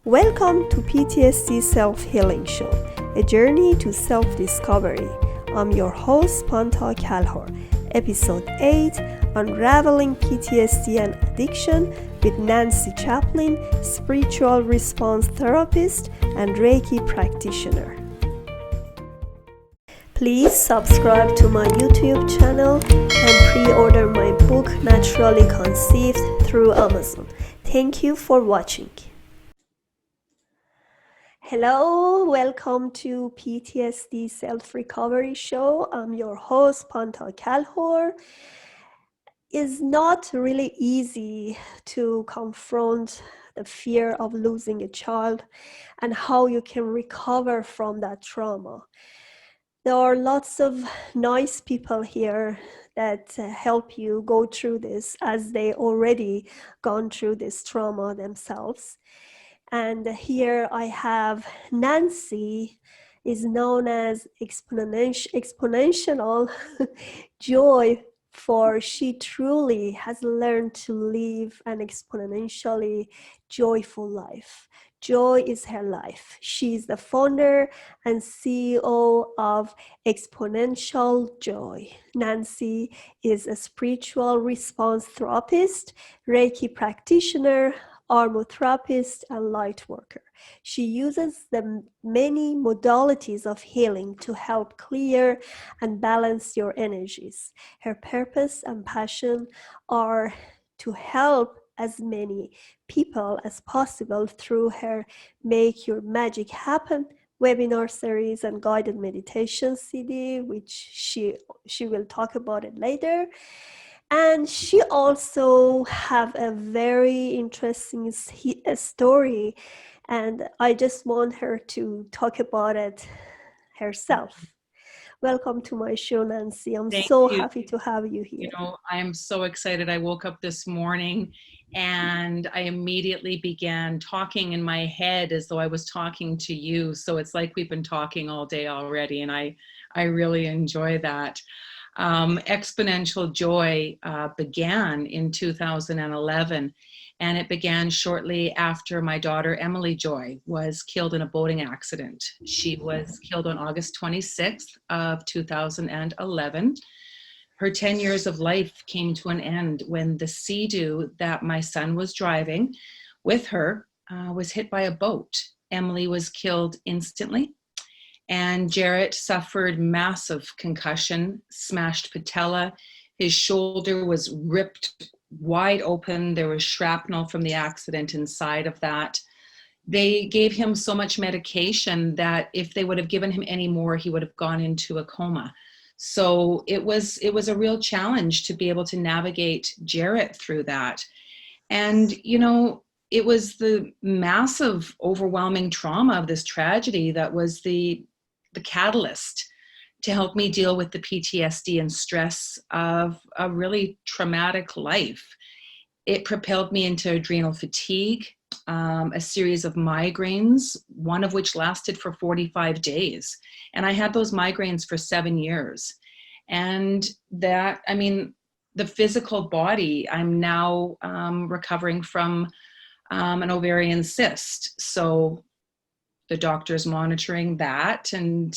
Welcome to PTSD Self-Healing Show, a journey to self-discovery. I'm your host, Pantea Kalhor. Episode 8, Unravelling PTSD and Addiction with Nancy Chaplin, Spiritual Response Therapist and Reiki Practitioner. Please subscribe to my YouTube channel and pre-order my book, Naturally Conceived, through Amazon. Thank you for watching. Hello, welcome to PTSD Self-Recovery Show. I'm your host, Pantea Kalhor. It's not really easy to confront the fear of losing a child and how you can recover from that trauma. There are lots of nice people here that help you go through this as they already gone through this trauma themselves. And here I have Nancy, is known as Exponential Joy, for she truly has learned to live an exponentially joyful life. Joy is her life. She is the founder and CEO of Exponential Joy. Nancy is a spiritual response therapist, Reiki practitioner, Aromatherapist and Light Worker. She uses the many modalities of healing to help clear and balance your energies. Her purpose and passion are to help as many people as possible through her Make Your Magic Happen webinar series and guided meditation CD, which she will talk about it later. And she also have a very interesting story, and I just want her to talk about it herself. Welcome to my show, Nancy. I'm so happy to have you here. You know, I'm so excited. I woke up this morning and I immediately began talking in my head as though I was talking to you. So it's like we've been talking all day already, and I really enjoy that. Exponential Joy began in 2011, and it began shortly after my daughter Emily Joy was killed in a boating accident. She was killed on August 26th of 2011. Her 10 years of life came to an end when the Sea-Doo that my son was driving with her was hit by a boat. Emily was killed instantly, and Jarrett suffered massive concussion, smashed patella. His shoulder was ripped wide open. There was shrapnel from the accident inside of that. They gave him so much medication that if they would have given him any more, he would have gone into a coma. So it was a real challenge to be able to navigate Jarrett through that. And, you know, it was the massive, overwhelming trauma of this tragedy that was the catalyst to help me deal with the PTSD and stress of a really traumatic life. It propelled me into adrenal fatigue, a series of migraines, one of which lasted for 45 days. And I had those migraines for 7 years. And that, I mean, the physical body, I'm now recovering from an ovarian cyst. So the doctor's monitoring that, and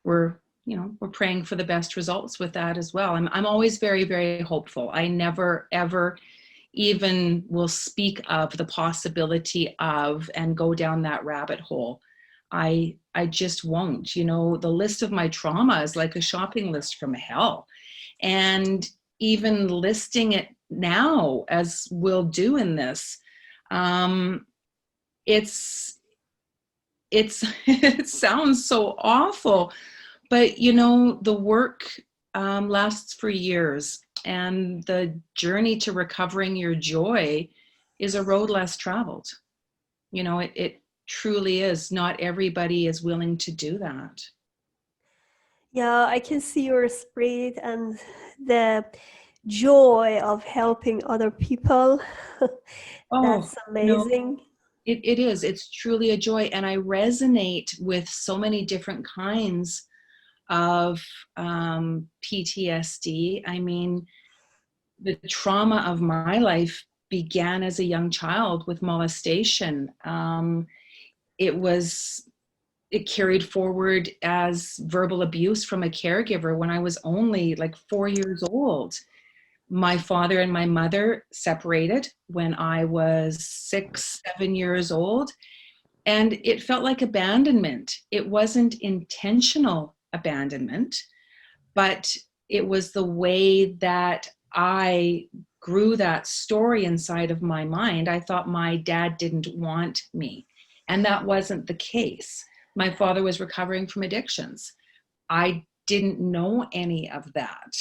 we're praying for the best results with that as well. I'm always very, very hopeful. I never ever even will speak of the possibility of and go down that rabbit hole. I just won't. You know, the list of my trauma is like a shopping list from hell, and even listing it now, as we'll do in this, it sounds so awful, but you know, the work lasts for years, and the journey to recovering your joy is a road less traveled. You know, it truly is. Not everybody is willing to do that. Yeah, I can see your spirit and the joy of helping other people. That's amazing. It is. It's truly a joy. And I resonate with so many different kinds of PTSD. I mean, the trauma of my life began as a young child with molestation. It carried forward as verbal abuse from a caregiver when I was only like 4 years old. My father and my mother separated when I was 6, 7 years old, and it felt like abandonment. It wasn't intentional abandonment, but it was the way that I grew that story inside of my mind. I thought my dad didn't want me, and that wasn't the case. My father was recovering from addictions. I didn't know any of that.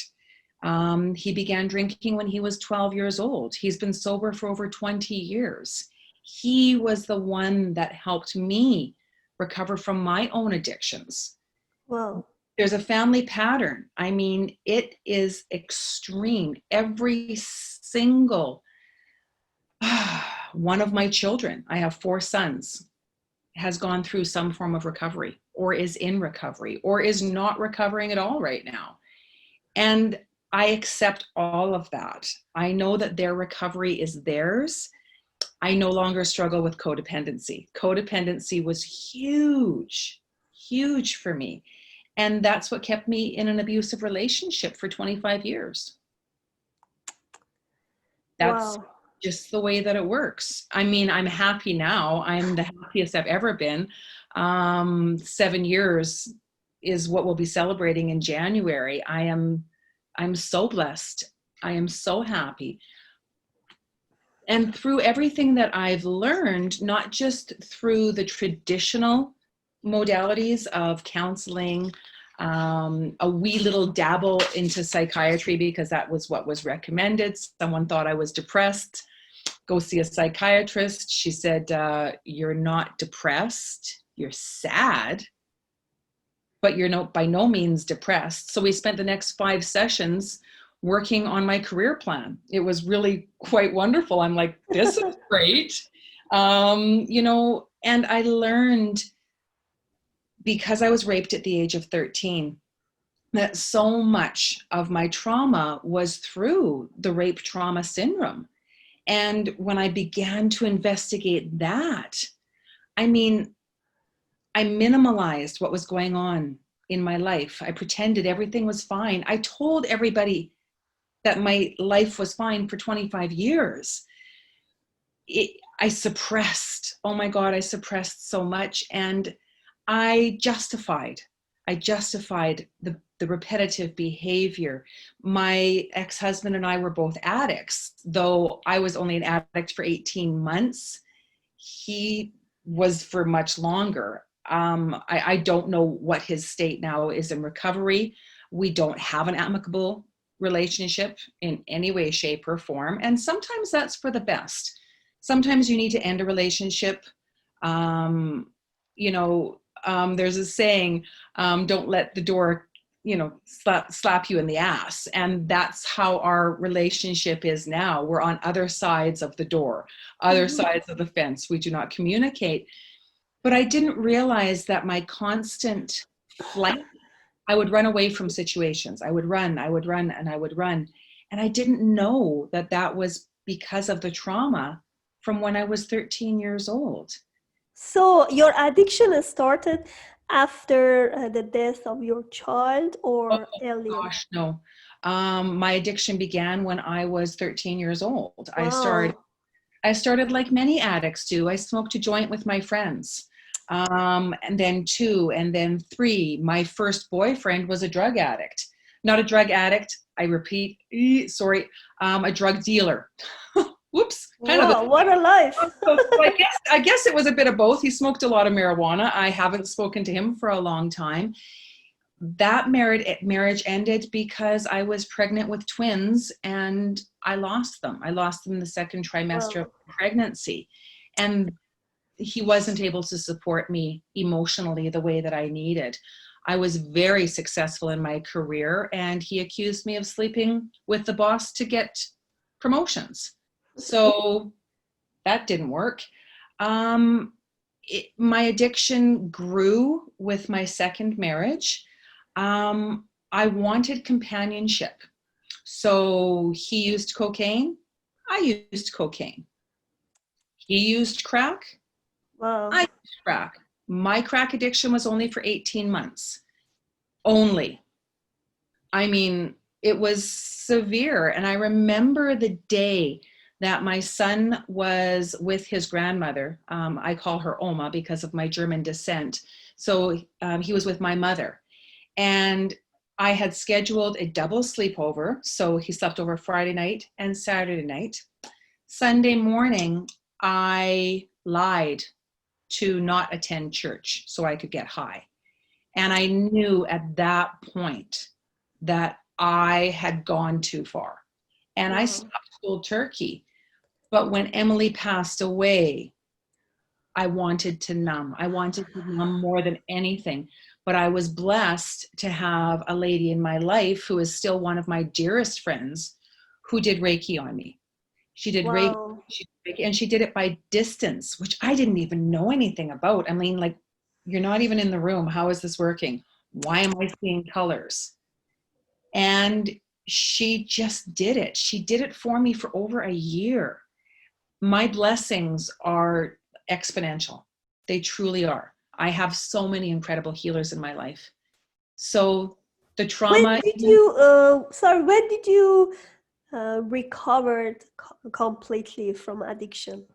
He began drinking when he was 12 years old. He's been sober for over 20 years. He was the one that helped me recover from my own addictions. Wow. There's a family pattern. I mean, it is extreme. Every single one of my children, I have 4 sons, has gone through some form of recovery or is in recovery or is not recovering at all right now. And I accept all of that. I know that their recovery is theirs. I no longer struggle with codependency. Codependency was huge, huge for me. And that's what kept me in an abusive relationship for 25 years. That's Wow. just the way that it works. I mean, I'm happy now. I'm the happiest I've ever been. 7 years is what we'll be celebrating in January. I'm so blessed. I am so happy. And through everything that I've learned, not just through the traditional modalities of counseling, a wee little dabble into psychiatry because that was what was recommended. Someone thought I was depressed. Go see a psychiatrist. She said, you're not depressed, you're sad, but you're by no means depressed. So we spent the next 5 sessions working on my career plan. It was really quite wonderful. I'm like, this is great. And I learned, because I was raped at the age of 13, that so much of my trauma was through the rape trauma syndrome. And when I began to investigate that, I mean, I minimalized what was going on in my life. I pretended everything was fine. I told everybody that my life was fine for 25 years. I suppressed, oh my God, I suppressed so much. And I justified the repetitive behavior. My ex-husband and I were both addicts, though I was only an addict for 18 months. He was for much longer. I don't know what his state now is in recovery. We don't have an amicable relationship in any way, shape, or form. And sometimes that's for the best. Sometimes you need to end a relationship. There's a saying, don't let the door, slap you in the ass. And that's how our relationship is now. We're on other sides of the door, other sides of the fence. We do not communicate. But I didn't realize that my constant flight, I would run away from situations. I would run, and I would run. And I didn't know that that was because of the trauma from when I was 13 years old. So your addiction started after the death of your child or earlier? Gosh, no. My addiction began when I was 13 years old. Wow. I started like many addicts do. I smoked a joint with my friends. And then 2, and then 3. My first boyfriend was a drug addict. Not a drug addict, I repeat, a drug dealer. Whoops. Wow, what a life. So I guess it was a bit of both. He smoked a lot of marijuana. I haven't spoken to him for a long time. That marriage ended because I was pregnant with twins and I lost them. I lost them in the second trimester of pregnancy. And he wasn't able to support me emotionally the way that I needed. I was very successful in my career and he accused me of sleeping with the boss to get promotions. So that didn't work. My addiction grew with my second marriage. I wanted companionship. So he used cocaine. I used cocaine. He used crack. Wow. I used crack. My crack addiction was only for 18 months. Only. I mean, it was severe. And I remember the day that my son was with his grandmother. I call her Oma because of my German descent. So he was with my mother. And I had scheduled a double sleepover. So he slept over Friday night and Saturday night. Sunday morning, I lied to not attend church so I could get high. And I knew at that point that I had gone too far. And I Wow. stopped cold turkey. But when Emily passed away, I wanted to numb. I wanted to numb more than anything. But I was blessed to have a lady in my life who is still one of my dearest friends who did Reiki on me. She did Reiki, Wow. and she did it by distance, which I didn't even know anything about. I mean, like, you're not even in the room. How is this working? Why am I seeing colors? And she just did it. She did it for me for over a year. My blessings are exponential. They truly are. I have so many incredible healers in my life. So the When trauma, did you, sorry, when did you recovered completely from addiction?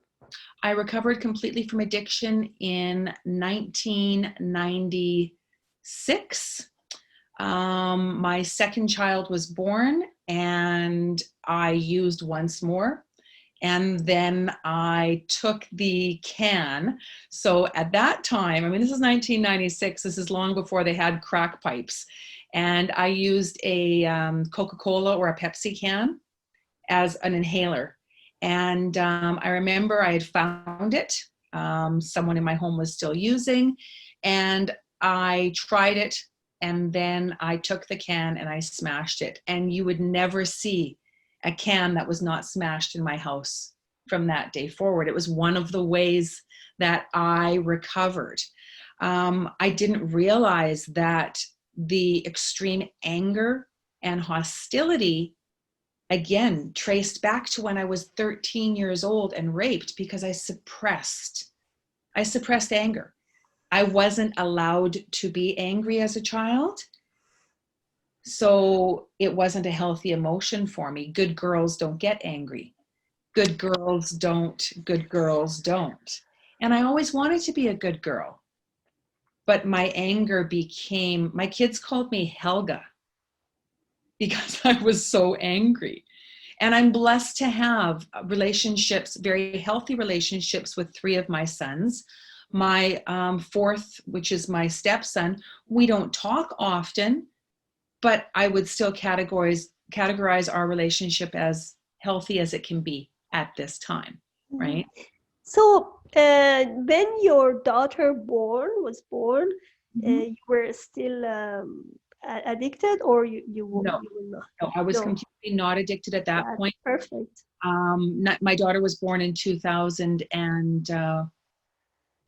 I recovered completely from addiction in 1996. My second child was born and I used once more. And then I took the can. So at that time, I mean, this is 1996. This is long before they had crack pipes. And I used a Coca-Cola or a Pepsi can as an inhaler. And I remember I had found it. Someone in my home was still using. And I tried it. And then I took the can and I smashed it. And you would never see a can that was not smashed in my house from that day forward. It was one of the ways that I recovered. I didn't realize that the extreme anger and hostility, again, traced back to when I was 13 years old and raped because I suppressed anger. I wasn't allowed to be angry as a child. So it wasn't a healthy emotion for me. Good girls don't get angry. Good girls don't. Good girls don't. And I always wanted to be a good girl. But my anger became, my kids called me Helga because I was so angry. And I'm blessed to have relationships, very healthy relationships with three of my sons. My fourth, which is my stepson, we don't talk often, but I would still categorize our relationship as healthy as it can be at this time, Mhm. right? So when your daughter was born, Mm-hmm. you were still addicted, or No, you were not? no, I was No, completely not addicted at that that's point. perfect. My daughter was born in 2000 and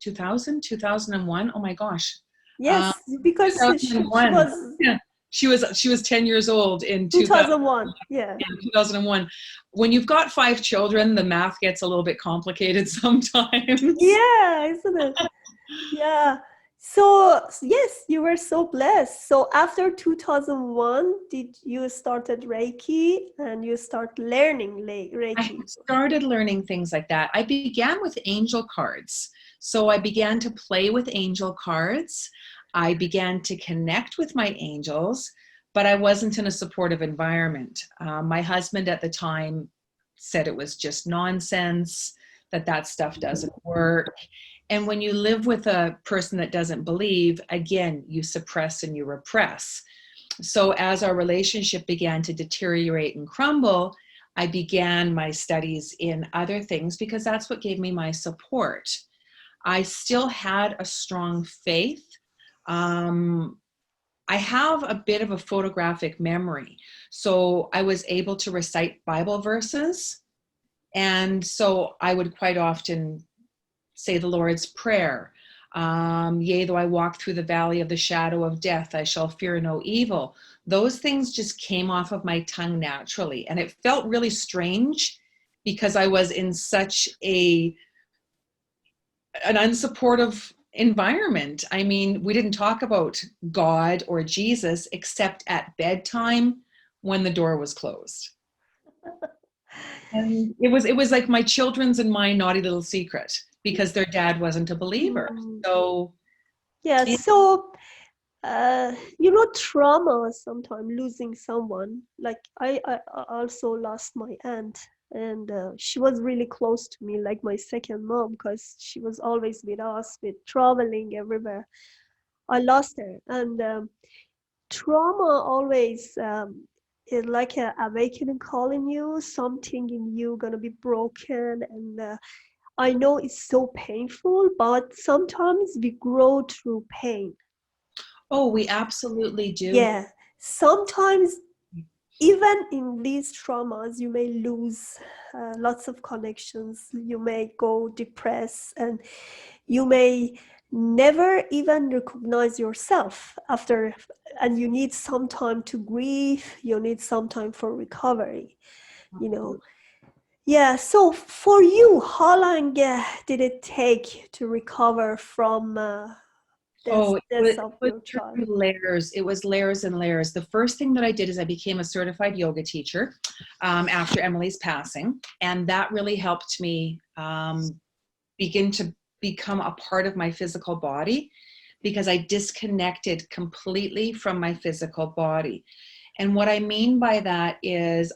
2001. Oh my gosh. Um, Yes, because she 2001. was Yeah. She was 10 years old in 2001. Yeah. 2001. When you've got 5 children, the math gets a little bit complicated sometimes. Yeah, isn't it? Yeah. So yes, you were so blessed. So after 2001, did you started Reiki and you start learning I Reiki? started learning things like that. I began with angel cards. So I began to play with angel cards. I began to connect with my angels, but I wasn't in a supportive environment. My husband at the time said it was just nonsense, that stuff doesn't work. And when you live with a person that doesn't believe, again, you suppress and you repress. So as our relationship began to deteriorate and crumble, I began my studies in other things because that's what gave me my support. I still had a strong faith. Um, I have a bit of a photographic memory. So I was able to recite Bible verses. And so I would quite often say the Lord's Prayer. Yea, though I walk through the valley of the shadow of death, I shall fear no evil. Those things just came off of my tongue naturally. And it felt really strange because I was in such an unsupportive environment. I mean, we didn't talk about God or Jesus except at bedtime when the door was closed. And it was like my children's and my naughty little secret because their dad wasn't a believer. Mm. So Yeah, yeah. so trauma sometimes, losing someone. Like I also lost my aunt, and she was really close to me, like my second mom, because she was always with us, with traveling everywhere. I lost her, and trauma always is like a awakening call in you. Something in you gonna be broken, and I know it's so painful, but sometimes we grow through pain. Oh, we absolutely do. Yeah, sometimes even in these traumas, you may lose lots of connections. You may go depressed, and you may never even recognize yourself after, and you need some time to grieve. You need some time for recovery, you know. Yeah, so for you, how long did it take to recover from Oh, the it death of was your child? through layers. It was layers and layers. The first thing that I did is I became a certified yoga teacher after Emily's passing. And that really helped me begin to become a part of my physical body because I disconnected completely from my physical body. And what I mean by that is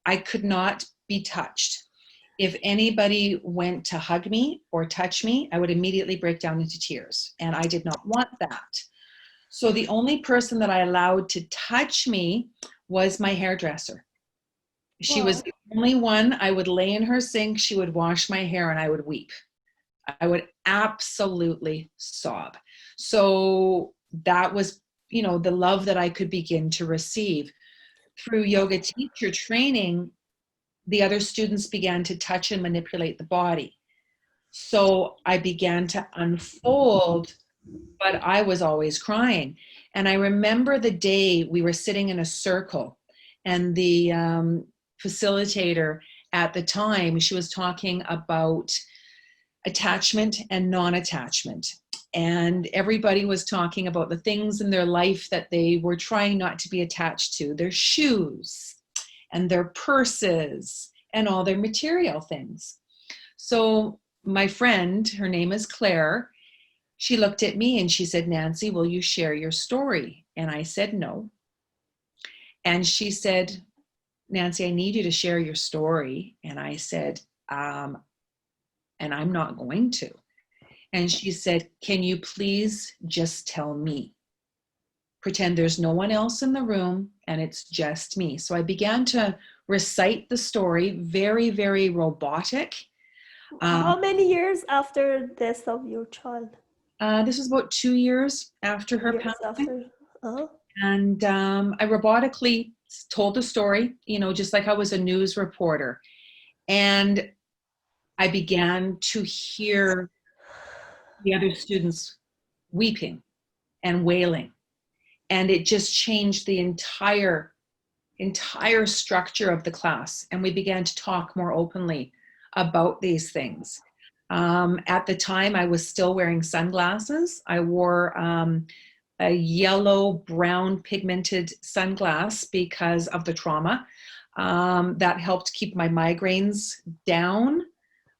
I could not be touched. If anybody went to hug me or touch me, I would immediately break down into tears. And I did not want that. So the only person that I allowed to touch me was my hairdresser. She was Wow. the only one. I would lay in her sink, she would wash my hair, and I would weep. I would absolutely sob. So that was, the love that I could begin to receive. Through yoga teacher training, the other students began to touch and manipulate the body. So I began to unfold, but I was always crying. And I remember the day we were sitting in a circle, and the facilitator at the time, she was talking about attachment and non-attachment. And everybody was talking about the things in their life that they were trying not to be attached to, their shoes and their purses and all their material things. So my friend, her name is Claire, she looked at me and she said, "Nancy, will you share your story?" And I said, "No." And she said, "Nancy, I need you to share your story." And I said, and I'm not going to. And she said, "Can you please just tell me? Pretend there's no one else in the room and it's just me." So I began to recite the story, very, very robotic. How many years after death of your child? This was about 2 years after 2 her years passing. after. Uh-huh. And I robotically told the story, just like I was a news reporter. And I began to hear the other students weeping and wailing. And it just changed the entire structure of the class. And we began to talk more openly about these things. At the time, I was still wearing sunglasses. I wore a yellow brown pigmented sunglass because of the trauma. That helped keep my migraines down.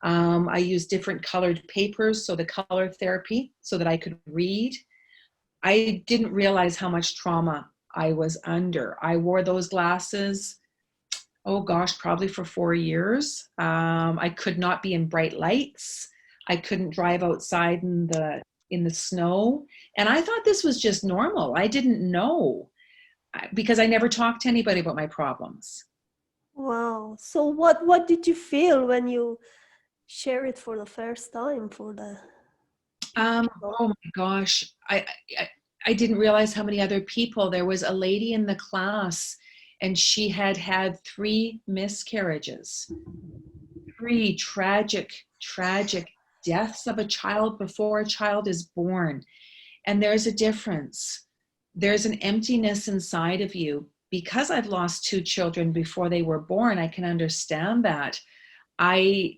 I used different colored papers, so the color therapy, so that I could read. I didn't realize how much trauma I was under. I wore those glasses, oh gosh, probably for 4 years. I could not be in bright lights. I couldn't drive outside in the snow. And I thought this was just normal. I didn't know because I never talked to anybody about my problems. Wow. So what did you feel when you share it for the first time for the people? Oh my gosh. I I didn't realize how many other people. There was a lady in the class and she had had 3 miscarriages, 3 tragic deaths of a child before a child is born. And there's a difference. There's an emptiness inside of you. Because I've lost 2 children before they were born, I can understand that. I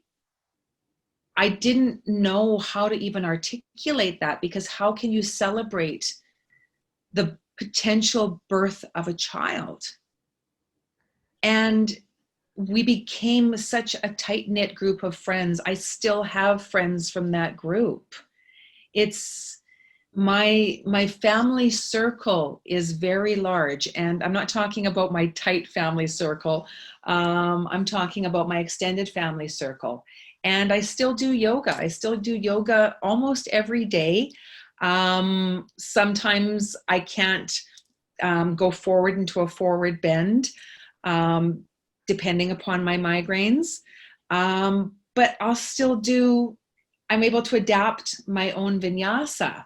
didn't know how to even articulate that, because how can you celebrate the potential birth of a child? And we became such a tight-knit group of friends. I still have friends from that group. It's my family circle is very large, and I'm not talking about my tight family circle. I'm talking about my extended family circle. And I still do yoga. I still do yoga almost every day. Sometimes I can't go forward into a forward bend, um, depending upon my migraines. But I'll still do, I'm able to adapt my own vinyasa.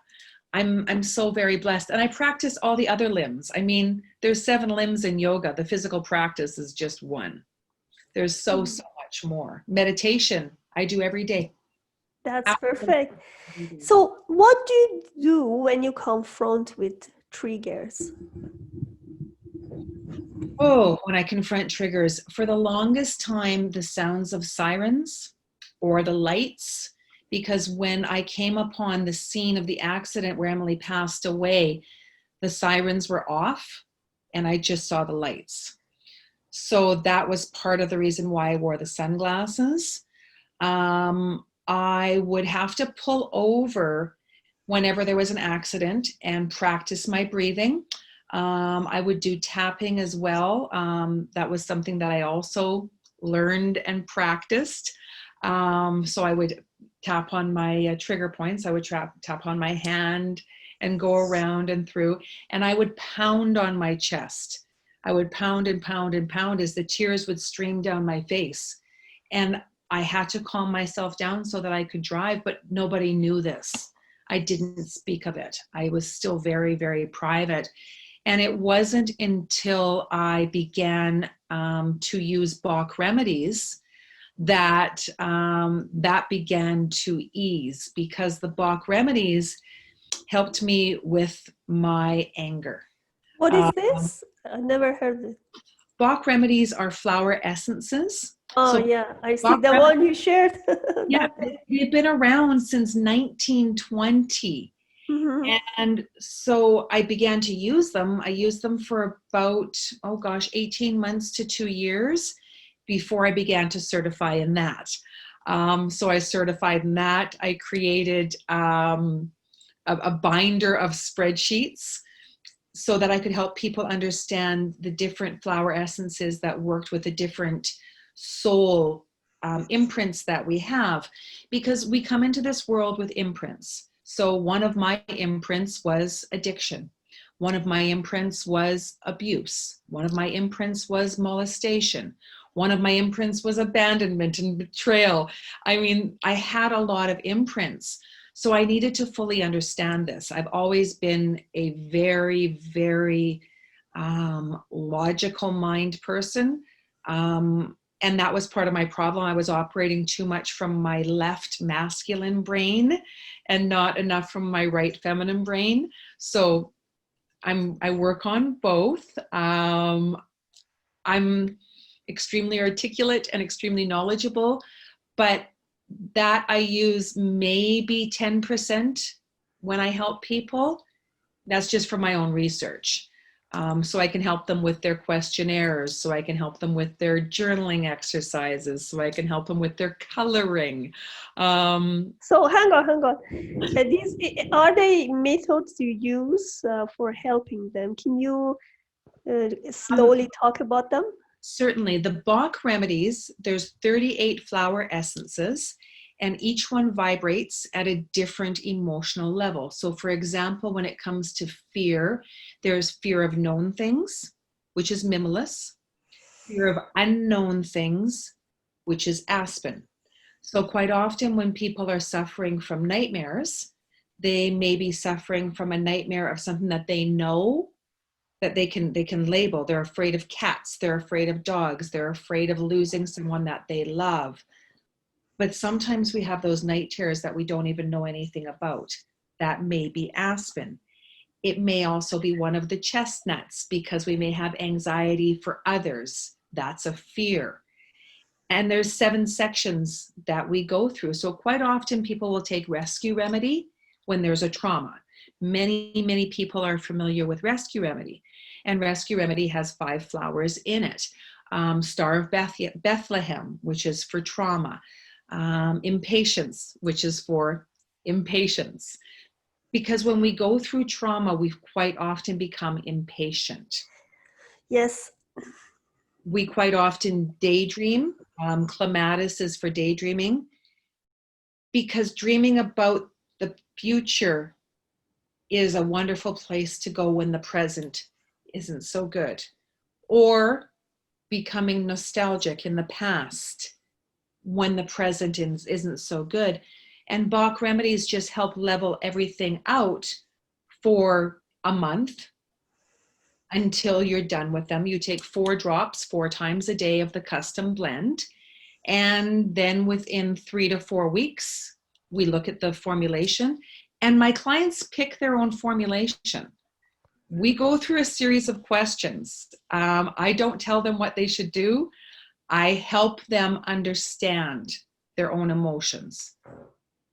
I'm so very blessed. And I practice all the other limbs. I mean, there's 7 limbs in yoga. The physical practice is just one. There's so much more. Meditation, I do every day. That's Absolutely. perfect. So, what do you do when you confront with triggers? Oh, when I confront triggers, for the longest time, the sounds of sirens or the lights, because when I came upon the scene of the accident where Emily passed away, the sirens were off and I just saw the lights. So that was part of the reason why I wore the sunglasses. I would have to pull over whenever there was an accident and practice my breathing. I would do tapping as well. That was something that I also learned and practiced. So I would tap on my trigger points. I would tap on my hand and go around and through, and I would pound on my chest. I would pound and pound and pound as the tears would stream down my face. And I had to calm myself down so that I could drive, but nobody knew this. I didn't speak of it. I was still very, very private. And it wasn't until I began to use Bach remedies that that began to ease, because the Bach remedies helped me with my anger. What is Um, this? I never heard it. Bach remedies are flower essences. Oh, So yeah, I see Bach the remedies, one you shared yeah, that day. they've been around since 1920. Mhm. And so I began to use them. I used them for about, oh gosh, 18 months to 2 years before I began to certify in that. So I certified in that. I created a binder of spreadsheets so that I could help people understand the different flower essences that worked with the different soul imprints that we have, because we come into this world with imprints. So one of my imprints was addiction. One of my imprints was abuse. One of my imprints was molestation. One of my imprints was abandonment and betrayal. I mean, I had a lot of imprints. So I needed to fully understand this. I've always been a very, very logical mind person. And that was part of my problem. I was operating too much from my left masculine brain and not enough from my right feminine brain. So I work on both. I'm extremely articulate and extremely knowledgeable, but that I use maybe 10% when I help people. That's just for my own research. So I can help them with their questionnaires, so I can help them with their journaling exercises, so I can help them with their coloring. So hang on, hang on. These are they methods you use for helping them? Can you slowly talk about them? Certainly, the Bach remedies, there's 38 flower essences, and each one vibrates at a different emotional level. So for example, when it comes to fear, there's fear of known things, which is mimulus, fear of unknown things, which is aspen. So quite often when people are suffering from nightmares, they may be suffering from a nightmare of something that they know, that they can label. They're afraid of cats, they're afraid of dogs, they're afraid of losing someone that they love. But sometimes we have those night terrors that we don't even know anything about. That may be aspen. It may also be one of the chestnuts, because we may have anxiety for others. That's a fear. And there's 7 sections that we go through. So quite often people will take rescue remedy when there's a trauma. Many people are familiar with rescue remedy. And rescue remedy has 5 flowers in it. Star of Bethlehem, which is for trauma. Impatience, which is for impatience. Because when we go through trauma, we quite often become impatient. Yes. We quite often daydream. Clematis is for daydreaming, because dreaming about the future is a wonderful place to go when the present isn't so good. Or becoming nostalgic in the past when the present isn't so good. And Bach remedies just help level everything out for a month until you're done with them. You take 4 drops 4 times a day of the custom blend. And then within 3 to 4 weeks, we look at the formulation. And my clients pick their own formulation. We go through a series of questions. I don't tell them what they should do. I help them understand their own emotions.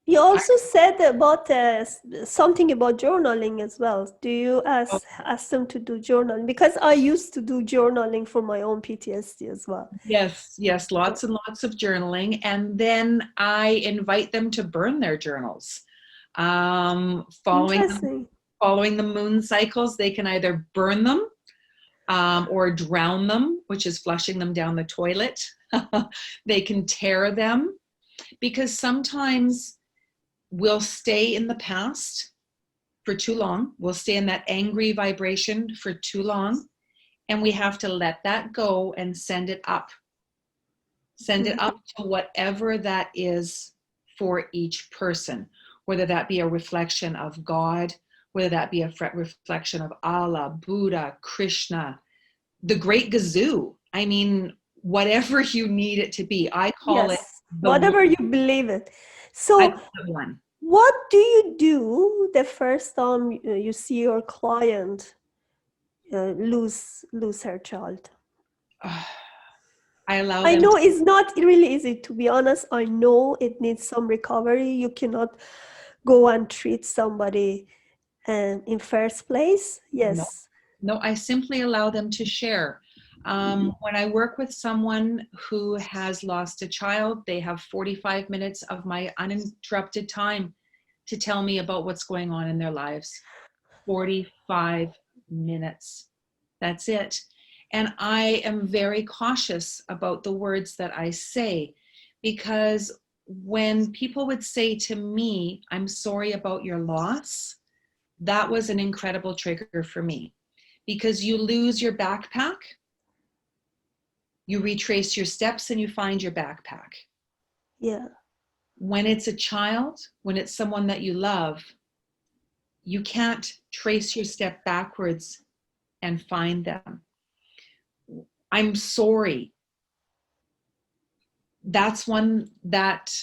You also said about something about journaling as well. Do you ask them to do journaling? Because I used to do journaling for my own PTSD as well. Yes, lots and lots of journaling. And then I invite them to burn their journals. Interesting. Following the moon cycles, they can either burn them or drown them, which is flushing them down the toilet. They can tear them, because sometimes we'll stay in the past for too long. We'll stay in that angry vibration for too long. And we have to let that go and send it up. Send it up to whatever that is for each person, whether that be a reflection of God, whether that be a reflection of Allah, Buddha, Krishna, the great Gazoo. I mean, whatever you need it to be. I call it the whatever one. you believe it. So One. what do you do the first time you see your client lose her child? I know it's not really easy, to be honest. I know it needs some recovery. You cannot go and treat somebody in first place. Yes. No, I simply allow them to share. When I work with someone who has lost a child, they have 45 minutes of my uninterrupted time to tell me about what's going on in their lives. 45 minutes. That's it. And I am very cautious about the words that I say, because when people would say to me, "I'm sorry about your loss," that was an incredible trigger for me, because you lose your backpack, you retrace your steps, and you find your backpack. Yeah. When it's a child, when it's someone that you love, you can't trace your step backwards and find them. "I'm sorry." That's one that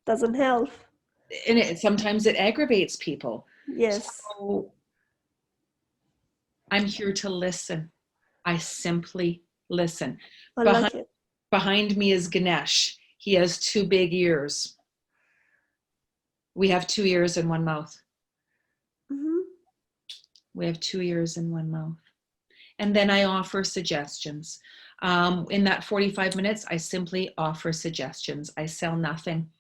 doesn't help. And sometimes it aggravates people. Yes. So I'm here to listen. I simply listen. I like it. Behind me is Ganesh. He has 2 big ears. We have 2 ears and 1 mouth. We have 2 ears and 1 mouth. And then I offer suggestions. In that 45 minutes, I simply offer suggestions. I sell nothing.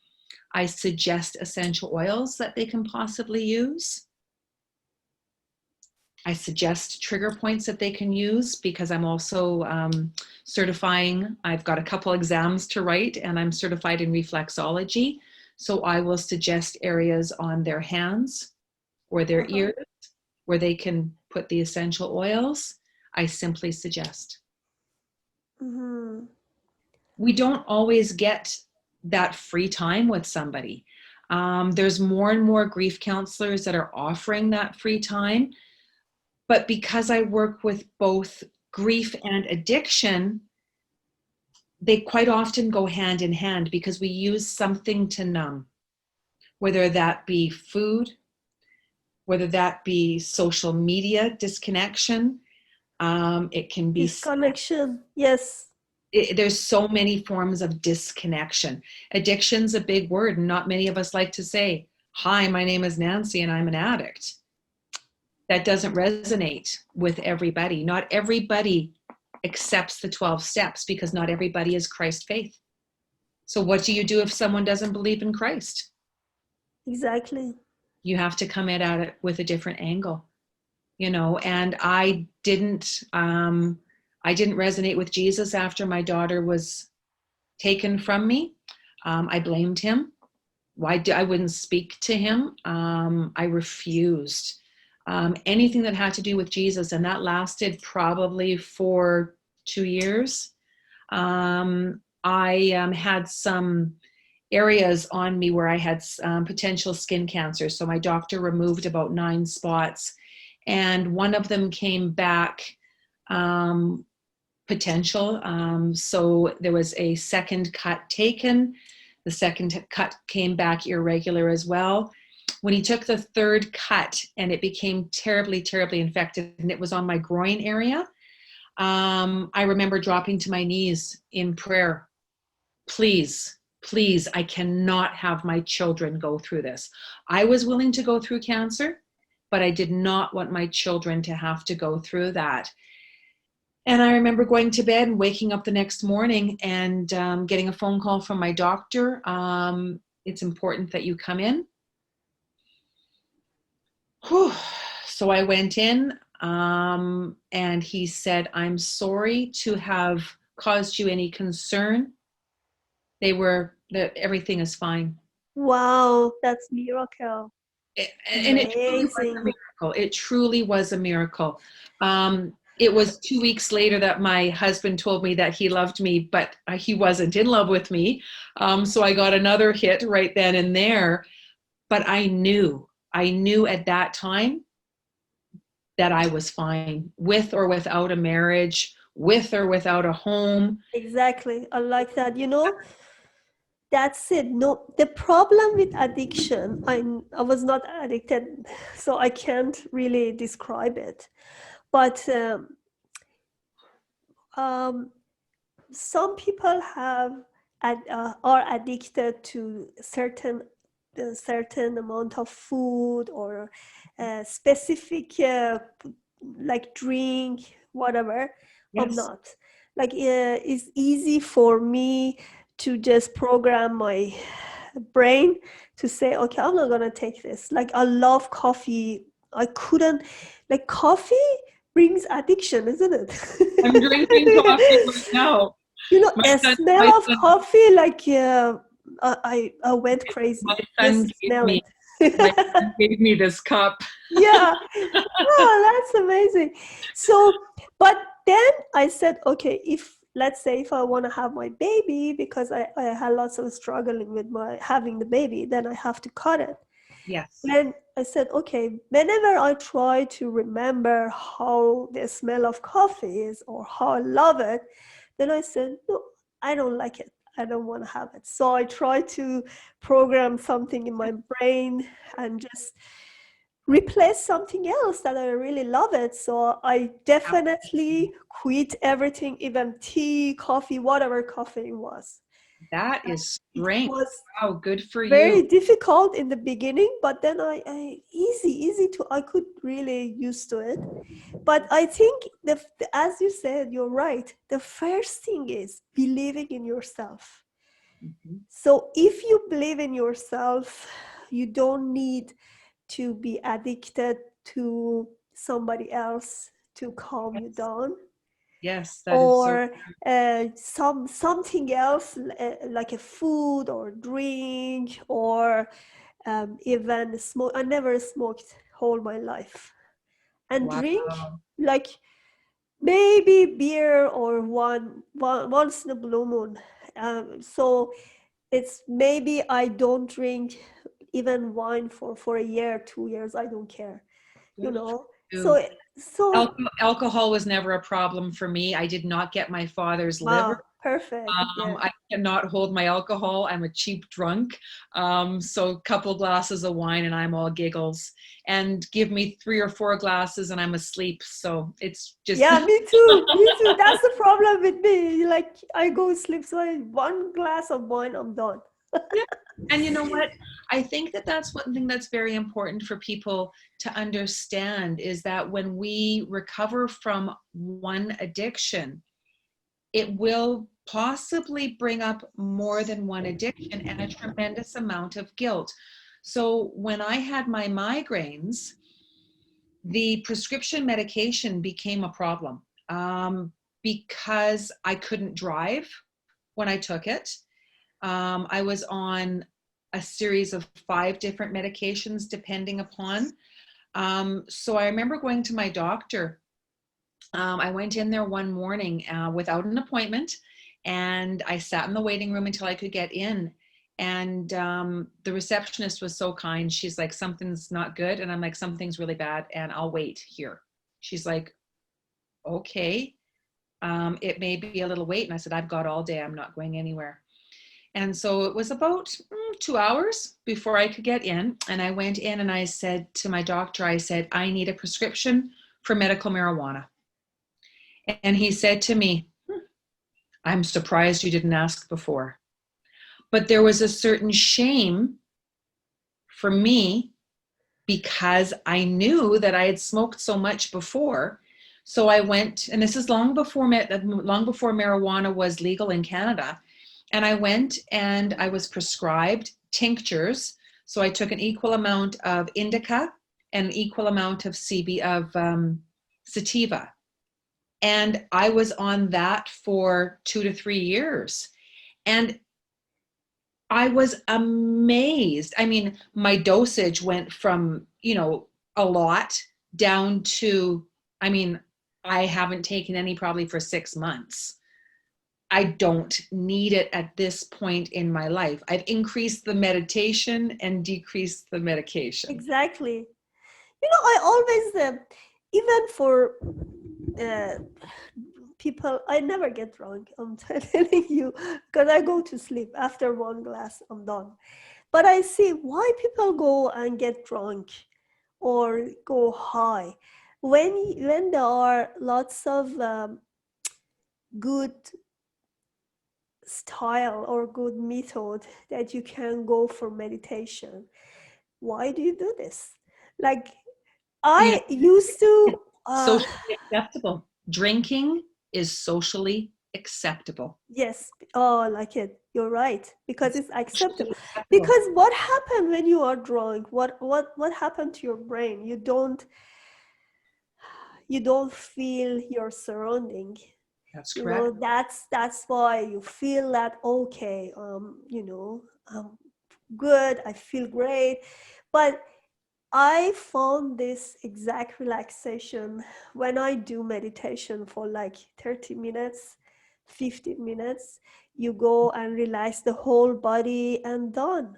I suggest essential oils that they can possibly use. I suggest trigger points that they can use, because I'm also certifying. I've got a couple exams to write, and I'm certified in reflexology. So I will suggest areas on their hands or their ears where they can put the essential oils. I simply suggest. We don't always get that free time with somebody. There's more and more grief counselors that are offering that free time. But because I work with both grief and addiction, they quite often go hand in hand, because we use something to numb, whether that be food, whether that be social media disconnection. It can be disconnection. Yes. there's so many forms of disconnection. Addiction's a big word, and not many of us like to say, hi, my name is Nancy and I'm an addict. That doesn't resonate with everybody. Not everybody accepts the 12 steps because not everybody is Christ faith. So what do you do if someone doesn't believe in Christ? Exactly. You have to come at it with a different angle, and I didn't resonate with Jesus after my daughter was taken from me. I blamed him. I wouldn't speak to him. I refused anything that had to do with Jesus, and that lasted probably for 2 years. I had some areas on me where I had potential skin cancer. So my doctor removed about 9 spots, and one of them came back potential. So there was a second cut taken. The second cut came back irregular as well. When he took the third cut and it became terribly, terribly infected, and it was on my groin area, I remember dropping to my knees in prayer. Please, please, I cannot have my children go through this. I was willing to go through cancer, but I did not want my children to have to go through that. And I remember going to bed and waking up the next morning and getting a phone call from my doctor. It's important that you come in. Whew. So I went in and he said, I'm sorry to have caused you any concern. Everything is fine. Wow, that's miracle. And it truly was a Amazing. miracle. It truly was a miracle. It was 2 weeks later that my husband told me that he loved me, but he wasn't in love with me. So I got another hit right then and there. But I knew at that time that I was fine, with or without a marriage, with or without a home. Exactly. I like that. That's it. No, the problem with addiction, I was not addicted, so I can't really describe it. But um, some people are addicted to a certain amount of food or specific like drink, whatever. I'm Yes, not. Like it's easy for me to just program my brain to say, okay, I'm not gonna take this. Like I love coffee. I couldn't, like, coffee brings addiction, isn't I'm drinking coffee it? right now. My A son, smell my of son, coffee, like, I went my crazy son just to gave smell me it. my son gave me this cup. Yeah. Oh, that's amazing. So, but then I said, okay, if let's say if I want to have my baby, because I had lots of struggling with my having the baby, then I have to cut it. Yes, Then I said, okay, whenever I try to remember how the smell of coffee is or how I love it, then I said, no, I don't like it. I don't want to have it. So I try to program something in my brain and just replace something else that I really love it. So I definitely quit everything, even tea, coffee, whatever caffeine was. that is It strength. was Wow, good for you. very difficult in the beginning, but then I easy to, I could really used to it. But I think as you said, you're right. The first thing is believing in yourself. Mhm. So if you believe in yourself, you don't need to be addicted to somebody else to calm you Yes, down, yes, that is so. or something else like a food or drink, or even smoke. I never smoked whole my life, and Wow, drink, like, maybe beer or once in a blue moon. So it's maybe I don't drink even wine for a year, 2 years. I don't care, you good for know. you. So Alcohol was never a problem for me. I did not get my father's wow, liver. Perfect. Yeah. I cannot hold my alcohol. I'm a cheap drunk. So a couple glasses of wine and I'm all giggles. And give me 3 or 4 glasses and I'm asleep. So it's just Yeah, me too. Me too. That's the problem with me. Like I go sleep, so one glass of wine, I'm done. yeah. And you know what? I think that that's one thing that's very important for people to understand is that when we recover from one addiction, it will possibly bring up more than one addiction and a tremendous amount of guilt. So when I had my migraines, the prescription medication became a problem because I couldn't drive when I took it. I was on a series of 5 different medications depending upon. So I remember going to my doctor. I went in there one morning without an appointment, and I sat in the waiting room until I could get in. And the receptionist was so kind. She's like, something's not good. And I'm like, something's really bad, and I'll wait here. She's like, okay, it may be a little wait. And I said, I've got all day. I'm not going anywhere. And so it was about 2 hours before I could get in. And I went in and I said to my doctor, I said, I need a prescription for medical marijuana. And he said to me, I'm surprised you didn't ask before. But there was a certain shame for me because I knew that I had smoked so much before. So I went, and this is long before marijuana was legal in Canada. And I went and I was prescribed tinctures. So I took an equal amount of indica and an equal amount of sativa. And I was on that for 2 to 3 years. And I was amazed. I mean, my dosage went from, a lot down to, I mean, I haven't taken any probably for 6 months. I don't need it at this point in my life. I've increased the meditation and decreased the medication. Exactly. I always, even for uh, people, I never get drunk. I'm telling you, because I go to sleep after one glass, I'm done. But I see why people go and get drunk or go high when there are lots of good style or good method that you can go for meditation. Why do you do this? Like You know, I used to socially acceptable. Drinking is socially acceptable. yes, oh, I like it. You're right, because It's it's acceptable. socially acceptable. Because what happened when you are drunk? What happened to your brain? You don't feel your surrounding. That's correct. That's why you feel that okay, I'm good, I feel great. But I found this exact relaxation when I do meditation for like 30 minutes, 15 minutes. You go and relax the whole body and done.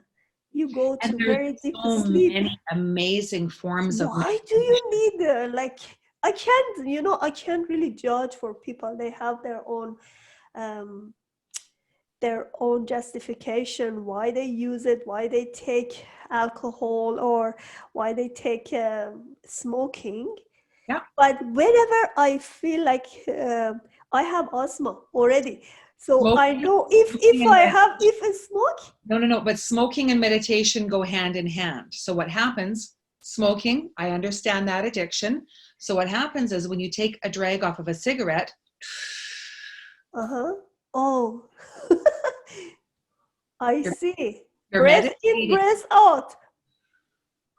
You go And to there's very deep so sleep. many amazing forms of Why do you need like I can't really judge for people. They have um, their own justification why they use it, why they take alcohol, or why they take smoking. yeah. But whenever I feel like I have asthma already, so I Smoking, know if smoking and I have if I smoke. no. But smoking and meditation go hand in hand. So what happens? Smoking, I understand that addiction. So what happens is when you take a drag off of a cigarette, Uh-huh. Oh. I you're, see. you're Breath in, meditating, breath out.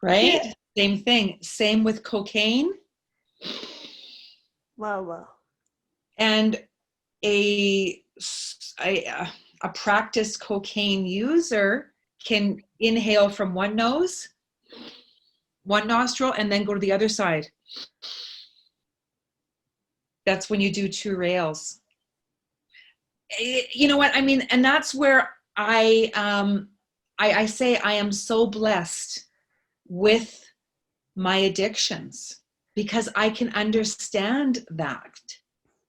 right? Yeah. Same thing. Same with cocaine. Wow, wow. And a a, a practiced cocaine user can inhale from one nose, one nostril, and then go to the other side. That's when you do 2 rails. You know what I mean? And that's where I say I am so blessed with my addictions because I can understand that.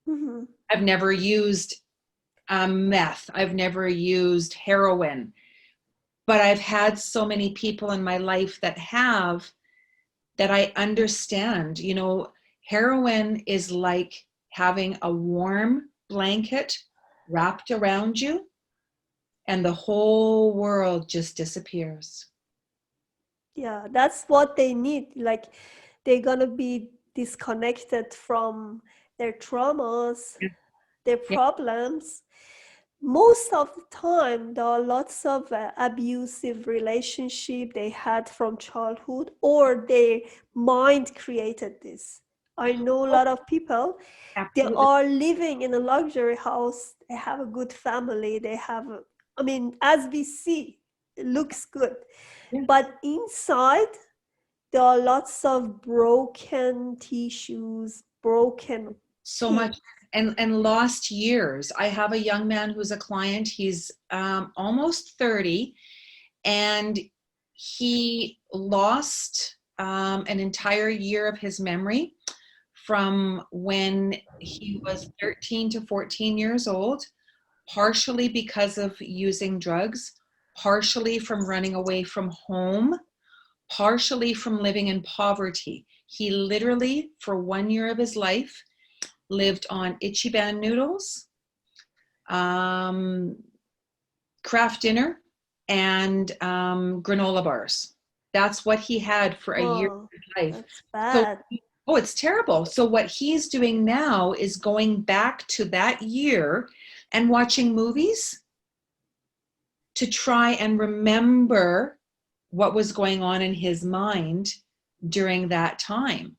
Mm-hmm. I've never used Meth. I've never used heroin, but I've had so many people in my life that have, that I understand. You know, heroin is like having a warm blanket wrapped around you and the whole world just disappears. Yeah, that's what they need. Like they're gonna be disconnected from their traumas, Yeah. their Yeah. problems. Most of the time, there are lots of abusive relationship they had from childhood, or their mind created this. I know a Oh, lot of people, they absolutely. are living in a luxury house, they have a good family, they have I mean, as we see, it looks good, Yeah. but inside there are lots of broken tissues, broken So things. much. And lost years. I have a young man who's a client. He's almost 30, and he lost an entire year of his memory from when he was 13 to 14 years old, partially because of using drugs, partially from running away from home, partially from living in poverty. He literally, for 1 year of his life, lived on Ichiban noodles, um, Kraft dinner, and granola bars. That's what he had for a year Oh, of his life. that's So, bad. oh, it's terrible. So, what he's doing now is going back to that year and watching movies to try and remember what was going on in his mind during that time.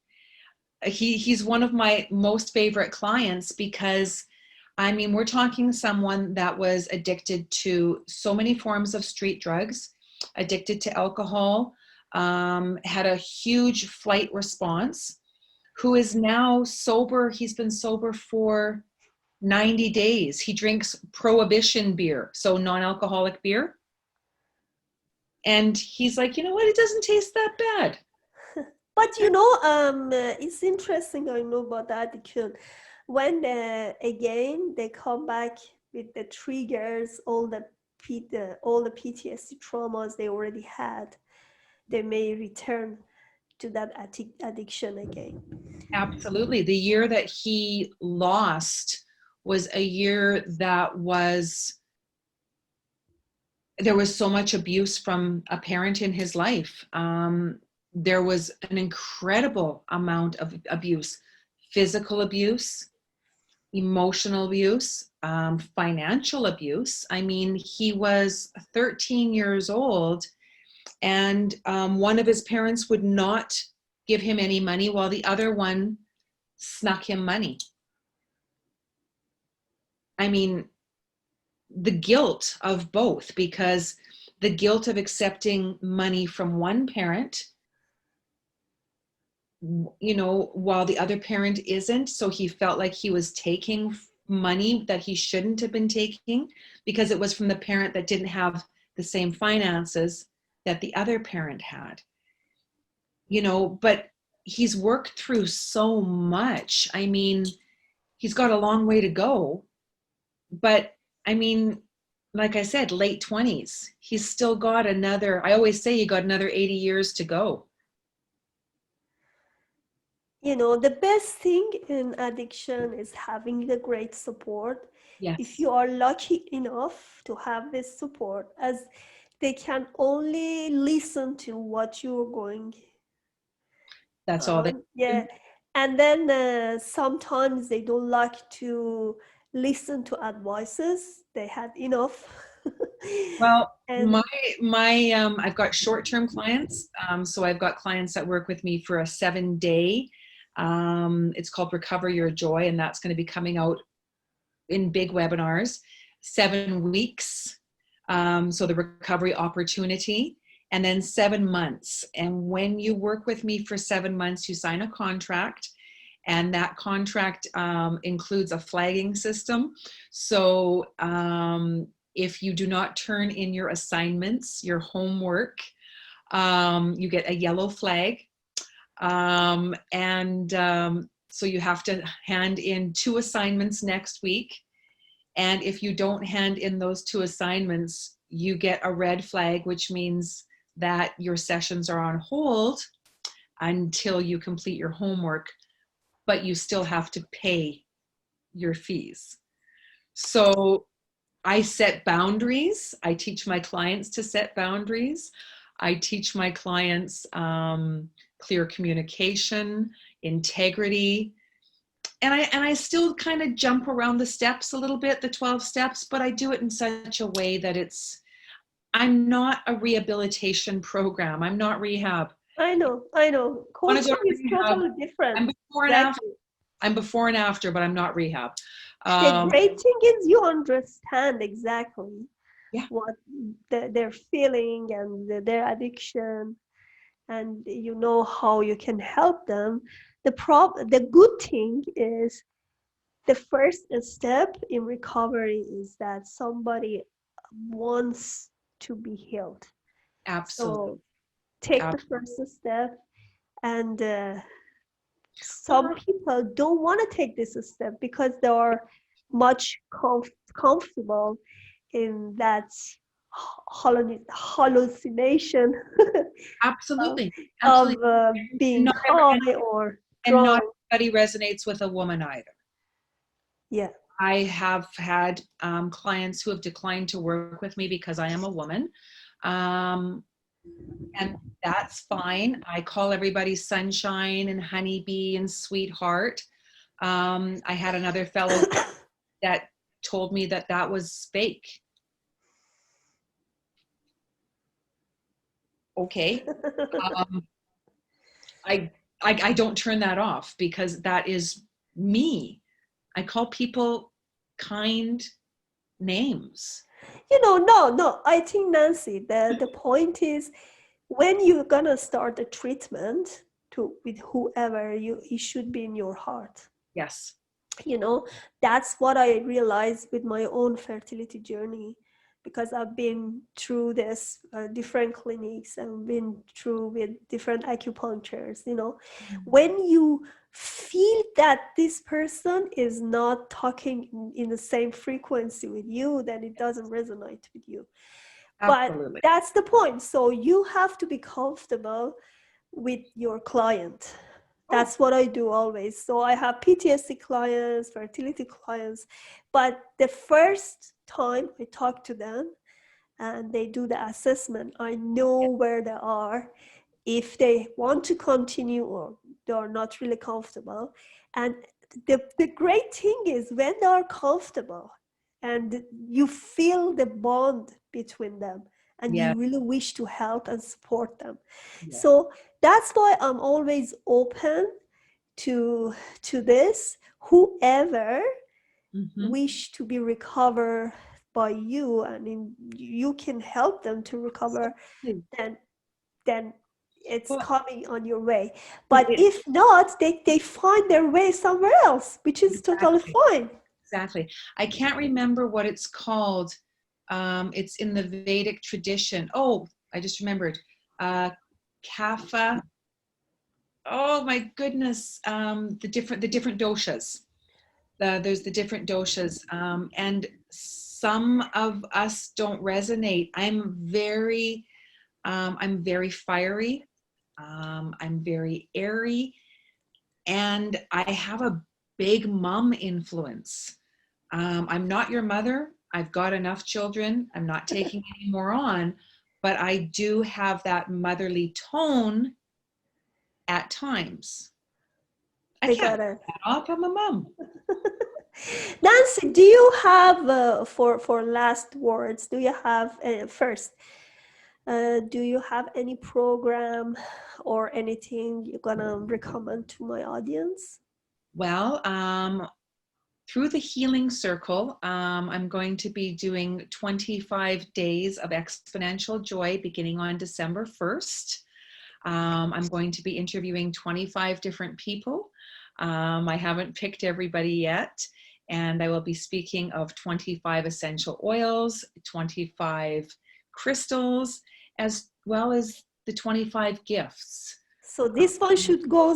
He's one of my most favorite clients because, I mean, we're talking someone that was addicted to so many forms of street drugs, addicted to alcohol, had a huge flight response, who is now sober. He's been sober for 90 days. He drinks prohibition beer, so non-alcoholic beer. And he's like, you know what? It doesn't taste that bad. But it's interesting. I know about the addiction. When again they come back with the triggers, all the PTSD traumas they already had, they may return to that addiction again. Absolutely. The year that he lost was a year that was, there was so much abuse from a parent in his life. There was an incredible amount of abuse, physical abuse, emotional abuse, financial abuse. I mean, he was 13 years old, and one of his parents would not give him any money while the other one snuck him money. I mean, the guilt of both, because the guilt of accepting money from one parent, you know, while the other parent isn't, so he felt like he was taking money that he shouldn't have been taking because it was from the parent that didn't have the same finances that the other parent had, you know. But he's worked through so much. I mean, he's got a long way to go. But I mean, like I said, late 20s. He's still got another, I always say, he got another 80 years to go. The best thing in addiction is having the great support. If Yes, you are lucky enough to have this support, as they can only listen to what you're going that's all they on. do. Yeah. And then sometimes they don't like to listen to advices. They had enough. Well, And my I've got short-term clients. So I've got clients that work with me for a 7-day. It's called Recover Your Joy, and that's going to be coming out in big webinars, 7 weeks. So the recovery opportunity, and then 7 months. And when you work with me for 7 months, you sign a contract, and that contract includes a flagging system. So if you do not turn in your assignments, your homework, you get a yellow flag. And so you have to hand in 2 assignments next week. And if you don't hand in those 2 assignments, you get a red flag, which means that your sessions are on hold until you complete your homework, but you still have to pay your fees. So I set boundaries. I teach my clients to set boundaries. I teach my clients clear communication, integrity, and I still kind of jump around the steps a little bit, the 12 steps, but I do it in such a way that I'm not a rehabilitation program. I'm not rehab. I know, I know. I want to go Coaching to is rehab. totally different. I'm before and after. Exactly. I'm before and after, but I'm not rehab. The great thing is you understand exactly Yeah, what they're feeling and their addiction, and you know how you can help them. The good thing is the first step in recovery is that somebody wants to be healed. absolutely. So take the Ab- first step, and some well, people don't want to take this step because they are much comfortable in that hallucination of, absolutely. of Absolutely. And being not high or and not drunk. everybody resonates with a woman either. Yeah. I have had clients who have declined to work with me because I am a woman. Um, and that's fine. I call everybody sunshine and honeybee and sweetheart. I had another fellow that told me that that was fake. Okay. Um, I, I don't turn that off because that is me. I call people kind names. No, I think, Nancy, the point is, when you're gonna start a treatment to with whoever, it should be in your heart. Yes. you know that's what I realized with my own fertility journey, because I've been through this different clinics and been through with different acupunctures. When you feel that this person is not talking in the same frequency with you, then it doesn't resonate with you. But Absolutely. that's the point. So you have to be comfortable with your client. Oh, That's what I do always. So I have PTSD clients, fertility clients, but the first time I talk to them and they do the assessment, I know where they are, if they want to continue or they are not really comfortable. And the great thing is when they are comfortable and you feel the bond between them and yeah, you really wish to help and support them. yeah. So that's why I'm always open to this. Whoever Mm-hmm. wish to be recovered by you, and you can help them to recover, then then it's Well, coming on your way. it, But it, if not, they find their way somewhere else, which is totally exactly, fine. exactly. I can't remember what it's called. It's in the Vedic tradition. Oh, I just remembered. Kapha. Oh my goodness. The different doshas. There's the different doshas, and some of us don't resonate. I'm very fiery. I'm very airy, and I have a big mom influence. I'm not your mother. I've got enough children. I'm not taking any more on, but I do have that motherly tone at times. I I can't got put it. that off. I'm a mom. Nancy, do you have for last words? Do you have first? Do you have any program or anything you're gonna recommend to my audience? Well, through the healing circle, I'm going to be doing 25 days of exponential joy beginning on December 1st. I'm going to be interviewing 25 different people. I haven't picked everybody yet. And I will be speaking of 25 essential oils, 25 crystals, as well as the 25 gifts. So this one should go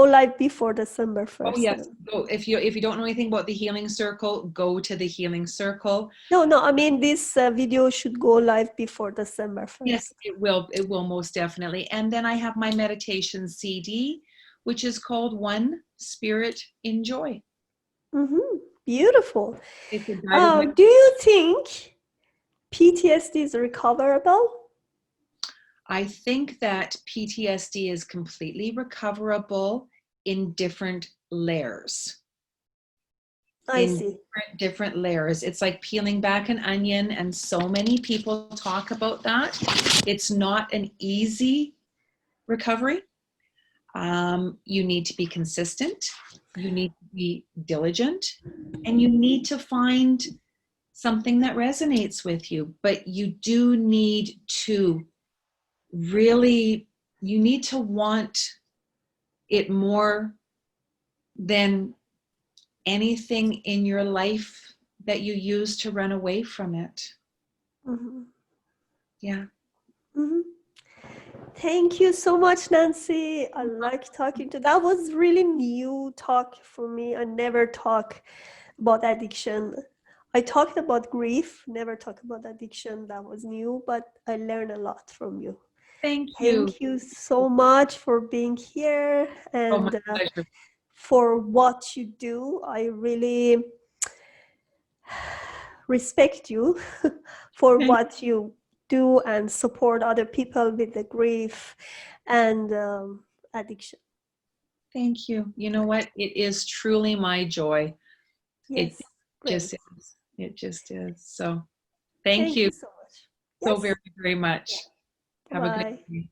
live before December Oh 1st. yes. So if you don't know anything about the healing circle, go to the healing circle. No, I mean this video should go live before December Yes, 1st. it will. It will most definitely. And then I have my meditation CD, which is called One Spirit in Joy. Beautiful. It's a guided Do you think PTSD is recoverable? I think that PTSD is completely recoverable in different layers. I In see. different layers. It's like peeling back an onion, and so many people talk about that. It's not an easy recovery. You need to be consistent, you need to be diligent, and you need to find something that resonates with you. But you do need to really, you need to want it more than anything in your life that you use to run away from it. Mhm. Yeah. Mhm. Thank you so much, Nancy. I like talking to. That was really new talk for me. I never talk about addiction. I talked about grief, never talk about addiction. That was new, but I learned a lot from you. Thank you. Thank you so much for being here Oh, my and pleasure. for what you do. I really respect you for what you do and support other people with the grief and addiction. Thank you. You know what? It is truly my joy. It Yes, great. just is. It just is. So thank Thank you you so much. so Yes, very, very much. Have a good bye. day.